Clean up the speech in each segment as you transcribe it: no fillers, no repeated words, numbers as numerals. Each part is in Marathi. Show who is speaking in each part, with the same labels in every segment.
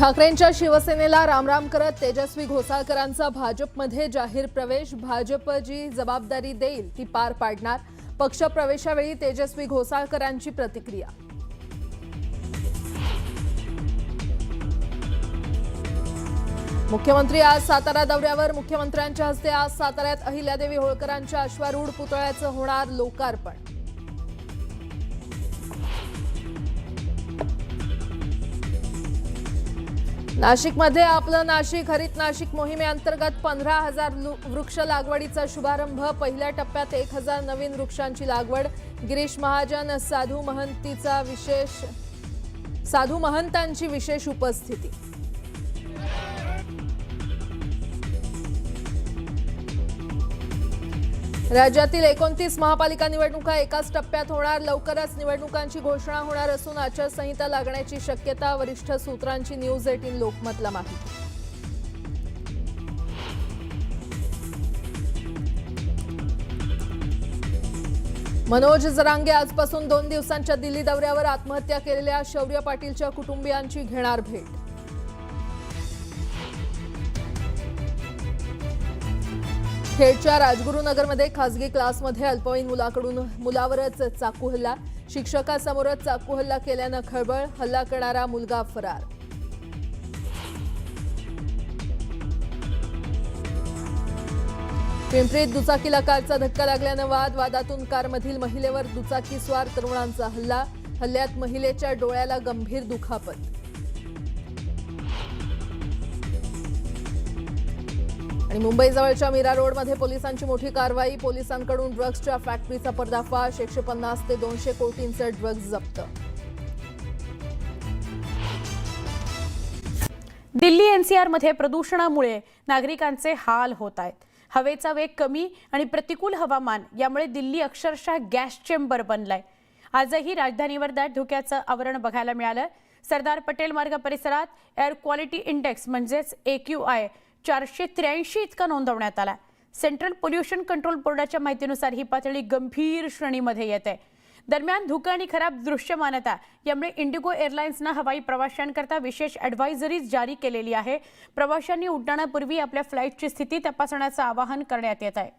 Speaker 1: ठाकरेंच्या शिवसेनेला रामराम करत तेजस्वी घोसाळकरांचा भाजपमध्ये जाहीर प्रवेश। भाजप जी जबाबदारी देईल ती पार पाडणार। पक्ष प्रवेशावेळी तेजस्वी घोसाळकरांची प्रतिक्रिया। मुख्यमंत्री आज सातारा दौऱ्यावर। मुख्यमंत्र्यांच्या हस्ते आज साताऱ्यात अहिल्यादेवी होळकरांच्या अश्वारूढ पुतळ्याचं होणार लोकार्पण। नाशिकमध्ये आपलं नाशिक हरित नाशिक मोहिमेअंतर्गत 15,000 वृक्ष लागवडीचा शुभारंभ। पहिल्या टप्प्यात 1,000 नवीन वृक्षांची लागवड। गिरीश महाजन साधू महंतांची विशेष उपस्थिती। राज्यातील 29 महापालिका निवडणुका एकाच टप्प्यात होणार। लवकरच निवडणुकांची घोषणा होणार असून आचारसंहिता लागण्याची शक्यता। वरिष्ठ सूत्रांची न्यूज 18 लोकमतला माहिती। मनोज जरांगे आजपासून 2 दिवसांच्या दिल्ली दौऱ्यावर। आत्महत्या केलेल्या शौर्य पाटीलच्या कुटुंबियांची घेणार भेट। खेडच्या राजगुरुनगरमध्ये खासगी क्लासमध्ये अल्पवयीन मुलावरच चाकू हल्ला। शिक्षकासमोरच चाकू हल्ला केल्यानं खळबळ। हल्ला करणारा मुलगा फरार। पिंपरीत दुचाकीला कारचा धक्का लागल्यानं वादातून कारमधील महिलेवर दुचाकीस्वार तरुणांचा हल्ला। हल्ल्यात महिलेच्या डोळ्याला गंभीर दुखापत। आणि मुंबईजवळच्या मीरा रोडमध्ये पोलिसांची मोठी कारवाई। पोलिसांकडून ड्रग्सच्या फॅक्टरीचा पर्दाफाश। 150 ते 200 कोटींचे ड्रग्ज जप्त।
Speaker 2: दिल्ली एनसीआर मध्ये प्रदूषणामुळे नागरिकांचे हाल होत आहेत। हवेचा वेग कमी आणि प्रतिकूल हवामान यामुळे दिल्ली अक्षरशः गॅस चेंबर बनलाय। आजही राजधानीवर दाट धुक्याचं आवरण बघायला मिळालं। सरदार पटेल मार्ग परिसरात एअर क्वालिटी इंडेक्स म्हणजेच AQI 483 इतका नोंदवण्यात आला। सेंट्रल पोल्युशन कंट्रोल बोर्डाच्या माहितीनुसार ही पातळी गंभीर श्रेणीमध्ये येते। दरम्यान धुकं आणि खराब दृश्यमानता यामुळे इंडिगो एअरलाइन्सनं हवाई प्रवाशांकरता विशेष ॲडव्हायझरीज जारी केलेली आहे। प्रवाशांनी उड्डाणापूर्वी आपल्या फ्लाईटची स्थिती तपासण्याचं आवाहन करण्यात येत आहे।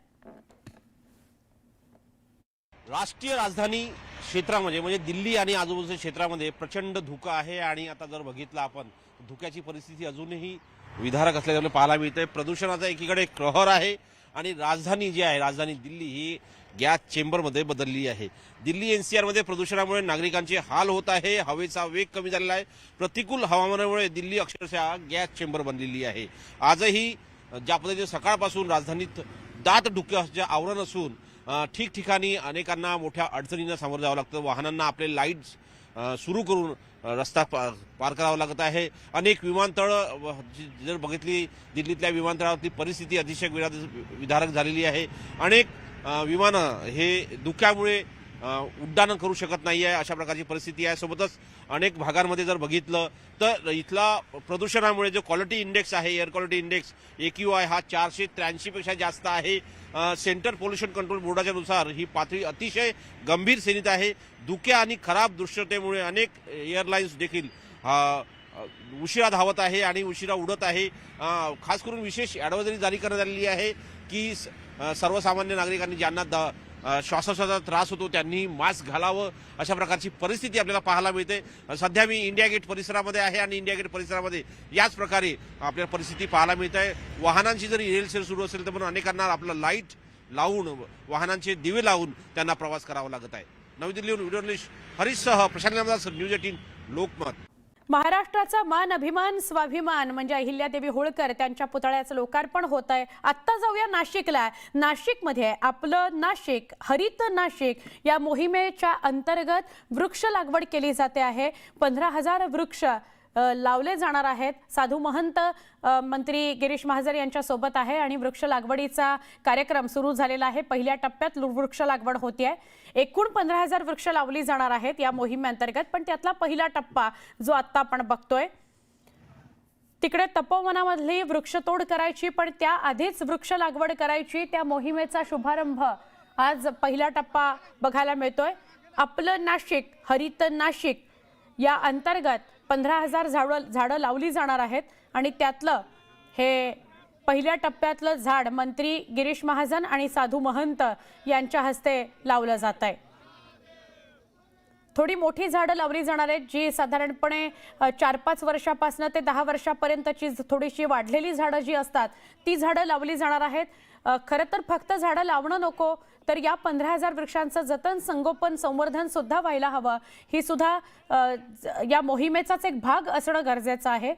Speaker 3: राष्ट्रीय राजधानी क्षेत्रामध्ये म्हणजे दिल्ली आणि आजूबाजूच्या क्षेत्रामध्ये प्रचंड धुकं आहे आणि आता जर बघितलं आपण धुक्याची परिस्थिती अजूनही विदारक असल्यामुळे पाहायला मिळते। प्रदूषणाचा एकीकडे कहर आहे आणि राजधानी जी आहे राजधानी दिल्ली ही गॅस चेंबरमध्ये बदलली आहे। दिल्ली एनसीआर मध्ये प्रदूषणामुळे नागरिकांचे हाल होत आहे। हवेचा वेग कमी झालेला आहे। प्रतिकूल हवामानामुळे दिल्ली अक्षरशः गॅस चेंबर बनलेली आहे। आजही ज्या पद्धतीने सकाळपासून राजधानीत दाट धुक्याचे आवरण असून ठिकठिकाणी अनेकांना मोठ्या अडचणींना सामोरं जावं लागतं। वाहनांना आपले लाईट्स सुरू करून रस्ता पार करावा लागत आहे। अनेक विमानतळ जर बघितली दिल्लीतल्या विमानतळावरती परिस्थिती अतिशय विदारक झालेली आहे। अनेक विमानं हे धुक्यामुळे उड्डाण करू शकत नाही आहे अशा प्रकारची परिस्थिती आहे। सोबतच अनेक भागांमध्ये जर बघितलं तर इथला प्रदूषणामुळे जो क्वालिटी इंडेक्स आहे एअर क्वालिटी इंडेक्स AQI हा 483 पेक्षा जास्त आहे। सेंट्रल पोल्युशन कंट्रोल बोर्डाच्या नुसार ही पातळी अतिशय गंभीर श्रेणीत आहे। धुक्या आणि खराब दृश्यतेमुळे अनेक एअरलाइन्स देखील उशिरा धावत आहे आणि उशिरा उडत आहे। खास करून विशेष ॲडव्हायझरी जारी करण्यात आलेली आहे की सर्वसामान्य नागरिकांनी ज्यांना श्वासोच्छवासाचा त्रास होतो त्यांनी मास्क घालावं अशा प्रकारची परिस्थिती आपल्याला पाहायला मिळते। सध्या मी इंडिया गेट परिसरामध्ये आहे आणि इंडिया गेट परिसरामध्ये याच प्रकारे आपल्याला परिस्थिती पाहायला मिळत आहे। वाहनांची जरी रेलसेल सुरू असेल तर पण अनेकांना आपलं लाईट लावून वाहनांचे दिवे लावून त्यांना प्रवास करावा लागत आहे। नवी दिल्लीहून व्हिडिओ जर्नलिस्ट हरीशसह प्रशांत नामदार, न्यूज 18 लोकमत।
Speaker 2: महाराष्ट्राचा मान अभिमान स्वाभिमान म्हणजे अहिल्यादेवी होळकर त्यांच्या पुतळ्याचं लोकार्पण होत आहे। आत्ता जाऊया नाशिकला। नाशिकमध्ये आपलं नाशिक हरित नाशिक या मोहिमेच्या अंतर्गत वृक्ष लागवड केली जाते आहे। 15,000 वृक्ष लावले जाणार आहेत। साधू महंत मंत्री गिरीश महाजन यांच्या सोबत आहे आणि वृक्ष लागवडीचा कार्यक्रम सुरू झालेला आहे। पहिल्या टप्प्यात वृक्ष लागवड होते आहे। एकूण 15,000 वृक्ष लावली जाणार आहेत या मोहिमेअंतर्गत, पण त्यातला पहिला टप्पा जो आता आपण बघतोय तिकडे तपोवनामधली वृक्षतोड करायची, पण त्या आधीच वृक्ष लागवड करायची। त्या मोहिमेचा शुभारंभ आज पहिला टप्पा बघायला मिळतोय। आपलं नाशिक हरित नाशिक या अंतर्गत 15,000 झाडं लावली जाणार आहेत आणि त्यातलं हे पहिल्या टप्प्यातलं झाड मंत्री गिरीश महाजन आणि साधू महंत यांच्या हस्ते लावलं जात आहे। थोडी मोठी झाडं लावली जाणार आहेत जी साधारणपणे 4-5 वर्षापासून ते 10 वर्षापर्यंतची थोडीशी वाढलेली झाडं जी असतात ती झाडं लावली जाणार आहेत। खरं तर फक्त झाडं लावणं नको तर या 15,000 वृक्षांचं जतन संगोपन संवर्धन सुद्धा व्हायला हवं, ही सुद्धा या मोहिमेचाच एक भाग असणं गरजेचं आहे।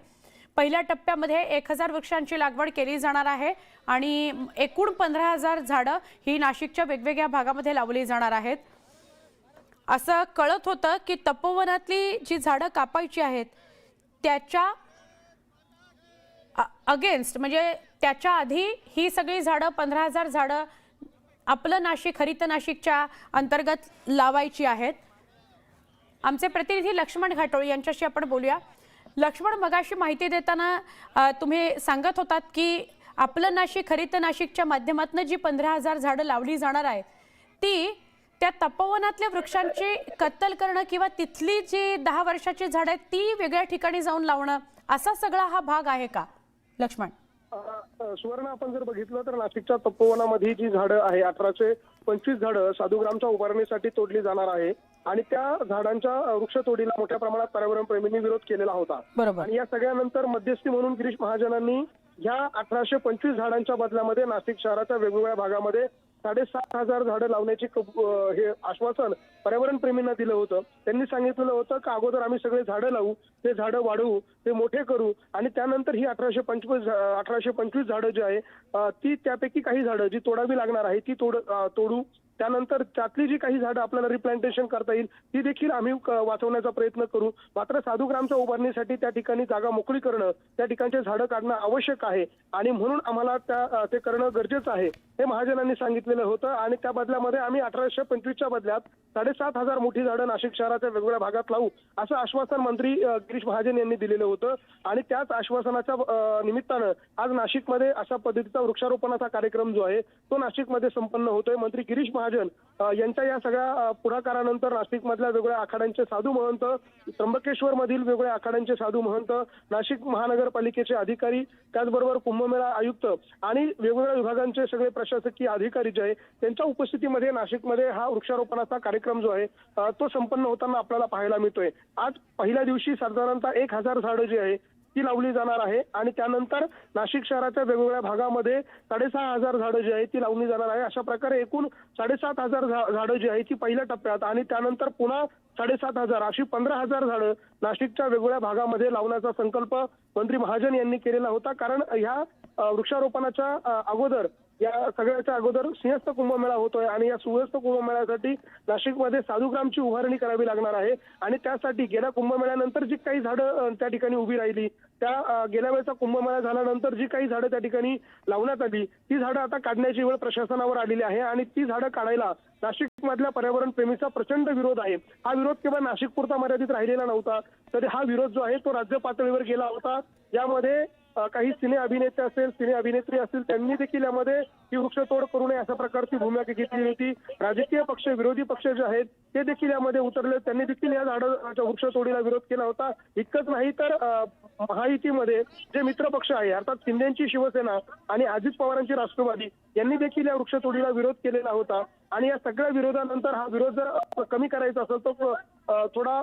Speaker 2: पहिल्या टप्प्यामध्ये 1,000 वृक्षांची लागवड केली जाणार आहे आणि एकूण 15,000 झाडं ही नाशिकच्या वेगवेगळ्या भागामध्ये लावली जाणार आहेत। असं कळत होतं की तपोवनातली जी झाडं कापायची आहेत त्याच्या अगेन्स्ट म्हणजे त्याच्या आधी ही सगळी झाडं 15,000 झाडं आपलं नाशिक हरित नाशिकच्या अंतर्गत लावायची आहेत। आमचे प्रतिनिधी लक्ष्मण घाटोळे यांच्याशी आपण बोलूया। लक्ष्मण, मगाशी माहिती देताना तुम्ही सांगत होतात की आपलं नाशिक हरित नाशिकच्या माध्यमातून जी 15,000 झाडं लावली जाणार आहे ती त्या तपोवनातल्या वृक्षांची कत्तल करणं किंवा तिथली जी 10 वर्षाची झाडं आहेत ती वेगळ्या ठिकाणी जाऊन लावणं असा सगळा हा भाग आहे का लक्ष्मण?
Speaker 4: सुवर्ण, आपण जर बघितलं तर नाशिकच्या तपोवनामध्ये जी झाडं आहे 1825 झाडं साधुग्रामच्या उभारणीसाठी तोडली जाणार आहे आणि त्या झाडांच्या वृक्षतोडीला मोठ्या प्रमाणात पर्यावरण प्रेमींनी विरोध केलेला होता। आणि या सगळ्यानंतर मध्यस्थी म्हणून गिरीश महाजनांनी ह्या 1825 झाडांच्या बदल्यामध्ये नाशिक शहराच्या वेगवेगळ्या भागामध्ये 7,500 झाडं लावण्याची हे आश्वासन पर्यावरण प्रेमींना दिलं होतं। त्यांनी सांगितलेलं होतं की अगोदर आम्ही सगळे झाडं लावू, ते झाडं वाढवू, ते मोठे करू आणि त्यानंतर ही 1825 झाडं जी आहे ती त्यापैकी काही झाडं जी तोडावी लागणार आहे ती तोडू, त्यानंतर त्यातली जी काही झाडं आपल्याला रिप्लांटेशन करता येईल ती देखील आम्ही वाचवण्याचा प्रयत्न करू। मात्र साधुग्रामच्या उभारणीसाठी त्या ठिकाणी जागा मोकळी करणं, त्या ठिकाणचे झाडं काढणं आवश्यक आहे आणि म्हणून आम्हाला ते करणं गरजेचं आहे हे महाजनांनी सांगितलेलं होतं। आणि त्या बदल्यामध्ये आम्ही 1825च्या बदल्यात 7,500 मोठी झाडं नाशिक शहराच्या वेगवेगळ्या भागात लावू असं आश्वासन मंत्री गिरीश महाजन यांनी दिलेलं होतं आणि त्याच आश्वासनाच्या निमित्तानं आज नाशिकमध्ये अशा पद्धतीचा वृक्षारोपणाचा कार्यक्रम जो आहे तो नाशिकमध्ये संपन्न होतोय। मंत्री गिरीश महाजन यांच्या या सगळ्या पुढाकारानंतर नाशिकमधल्या वेगवेगळ्या आखाड्यांचे साधू महंत, त्र्यंबकेश्वर मधील वेगवेगळ्या आखाड्यांचे साधू महंत, नाशिक महानगरपालिकेचे अधिकारी, त्याचबरोबर कुंभमेळा आयुक्त आणि वेगवेगळ्या विभागांचे सगळे प्रशासकीय अधिकारी जे आहे त्यांच्या उपस्थितीमध्ये नाशिकमध्ये हा वृक्षारोपणाचा कार्यक्रम जो आहे तो संपन्न होताना आपल्याला पाहायला मिळतोय। आज पहिल्या दिवशी साधारणतः 1,000 झाडं जी आहे ती लावली जाणार आहे आणि त्यानंतर नाशिक शहराच्या वेगवेगळ्या भागामध्ये 6,500 झाडं जी आहे ती लावली जाणार आहे। अशा प्रकारे एकूण 7,500 झाडं जी आहे ती पहिल्या टप्प्यात आणि त्यानंतर पुन्हा 7,500 अशी 15,000 झाडं नाशिकच्या वेगवेगळ्या भागामध्ये लावण्याचा संकल्प मंत्री महाजन यांनी केलेला होता। कारण ह्या वृक्षारोपणाच्या अगोदर या सगळ्याच्या अगोदर सिंहस्थ कुंभमेळा होतोय आणि या सिंहस्थ कुंभमेळ्यासाठी नाशिकमध्ये साधुग्रामची उभारणी करावी लागणार आहे आणि त्यासाठी गेल्या कुंभमेळ्यानंतर जी काही झाडं त्या ठिकाणी उभी राहिली त्या गेल्या वेळेचा कुंभमेळा झाल्यानंतर जी काही झाडं त्या ठिकाणी लावण्यात आली ती झाडं आता काढण्याची वेळ प्रशासनावर आलेली आहे आणि ती झाडं काढायला नाशिकमधल्या पर्यावरण प्रेमीचा प्रचंड विरोध आहे। हा विरोध केवळ नाशिकपुरता मर्यादित राहिलेला नव्हता तर हा विरोध जो आहे तो राज्य पातळीवर गेला होता। यामध्ये काही सिने अभिनेते असेल, सिने अभिनेत्री असतील त्यांनी देखील यामध्ये ही वृक्षतोड करू नये अशा प्रकारची भूमिका घेतली होती। राजकीय पक्ष, विरोधी पक्ष जे आहेत ते देखील यामध्ये उतरले, त्यांनी देखील या झाडाच्या वृक्षतोडीला विरोध केला होता। इतकंच नाही तर महायुतीमध्ये जे मित्र पक्ष आहे अर्थात शिंदेची शिवसेना आणि अजित पवारांची राष्ट्रवादी यांनी देखील या वृक्षतोडीला विरोध केलेला होता आणि या सगळ्या विरोधानंतर हा विरोध जर कमी करायचा असेल तो थोडा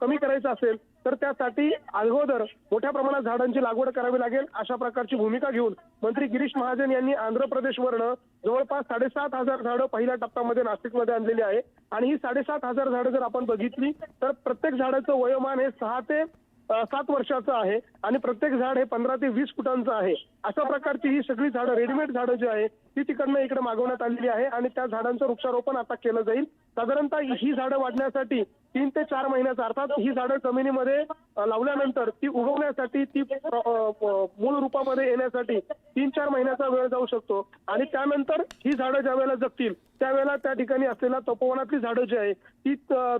Speaker 4: कमी करायचा असेल तर त्यासाठी अगोदर मोठ्या प्रमाणात झाडांची लागवड करावी लागेल अशा प्रकारची भूमिका घेऊन मंत्री गिरीश महाजन यांनी आंध्र प्रदेशवरनं जवळपास 7,500 झाडं पहिल्या टप्प्यामध्ये नाशिकमध्ये आणलेली आहे आणि ही 7,500 झाडं जर आपण बघितली तर प्रत्येक झाडाचं वयोमान हे 6 ते 7 वर्षाचं आहे आणि प्रत्येक झाड हे 15 ते 20 फुटांचं आहे। अशा प्रकारची ही सगळी झाडं, रेडीमेड झाडं जी आहे ती तिकडनं इकडे मागवण्यात आलेली आहे आणि त्या झाडांचं वृक्षारोपण आता केलं जाईल। साधारणतः ही झाडं वाढण्यासाठी 3 ते 4 महिन्याचा अर्थात ही झाडं जमिनीमध्ये लावल्यानंतर ती उगवण्यासाठी ती मूळ रूपामध्ये येण्यासाठी 3-4 महिन्याचा वेळ जाऊ शकतो आणि त्यानंतर ही झाडं ज्या वेळेला जगतील त्यावेळेला त्या ठिकाणी असलेल्या तपोवनातली झाडं जी आहे ती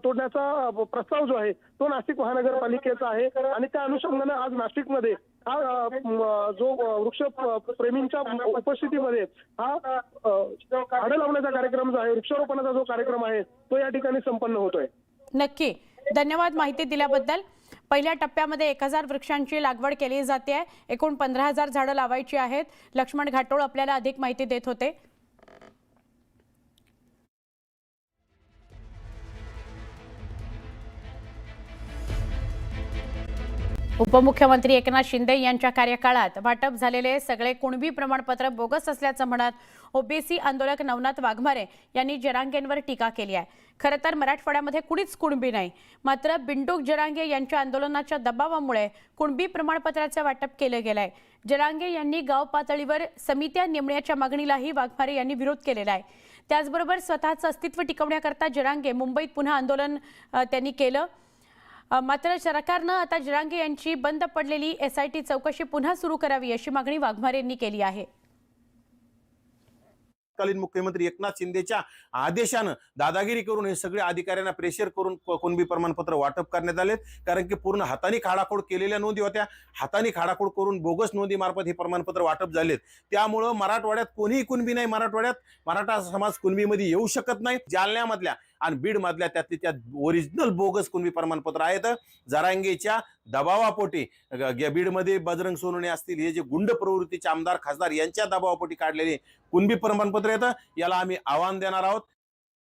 Speaker 4: तोडण्याचा प्रस्ताव जो आहे तो नाशिक महानगरपालिकेचा आहे आणि त्या अनुषंगाने आज नाशिकमध्ये हा जो वृक्ष प्रेमींच्या उपस्थितीमध्ये हा झाडं लावण्याचा कार्यक्रम जो आहे, वृक्षारोपणाचा जो कार्यक्रम आहे तो या ठिकाणी संपन्न होतोय।
Speaker 2: नक्की, धन्यवाद माहिती दिल्याबद्दल। पहिल्या टप्प्यामध्ये 1000 वृक्षांची लागवड केली जाते. एकूण 15,000 झाडं लावायची आहेत. लक्ष्मण घाटोळ आपल्याला अधिक माहिती देत होते. उपमुख्यमंत्री एकनाथ शिंदे यांच्या कार्यकाळात वाटप झालेले सगळे कुणबी प्रमाणपत्र बोगस असल्याचं म्हणत ओबीसी आंदोलक नवनाथ वाघमारे यांनी जरांगेंवर टीका केली आहे. खरं तर मराठवाड्यामध्ये कुणीच कुणबी नाही, मात्र बिंडूक जरांगे यांच्या आंदोलनाच्या दबावामुळे कुणबी प्रमाणपत्राचे वाटप केले गेले. जरांगे यांनी गाव पातळीवर समित्या नेमण्याच्या मागणीलाही वाघमारे यांनी विरोध केलेला आहे. त्याचबरोबर स्वतःचं अस्तित्व टिकवण्याकरता जरांगे मुंबईत पुन्हा आंदोलन त्यांनी केलं. मात्र सरकारनं आता जरांगे यांची बंद पडलेली SIT चौकशी पुन्हा सुरू करावी अशी मागणी वाघमारे यांनी केली आहे.
Speaker 5: तत्कालीन मुख्यमंत्री एकनाथ शिंदेच्या आदेशानं दादागिरी करून हे सगळे अधिकाऱ्यांना प्रेशर करून कुणबी प्रमाणपत्र वाटप करण्यात आले. कारण की पूर्ण हाताने खाडाखोड केलेल्या नोंदी होत्या. हाताने खाडाखोड करून बोगस नोंदी मार्फत हे प्रमाणपत्र वाटप झालेत. त्यामुळं मराठवाड्यात कोणीही कुणबी नाही, मराठवाड्यात मराठा समाज कुणबीमध्ये येऊ शकत नाही. जालन्यामधल्या आणि बीड मधल्या त्यात ओरिजिनल बोगस कुणबी प्रमाणपत्र आहेत. जरांगेच्या दबावापोटी बीडमध्ये बजरंग सोनवणे असतील, हे जे गुंड प्रवृत्तीचे आमदार खासदार यांच्या दबावापोटी काढलेले कुणबी प्रमाणपत्र येतं. याला आम्ही आव्हान देणार आहोत.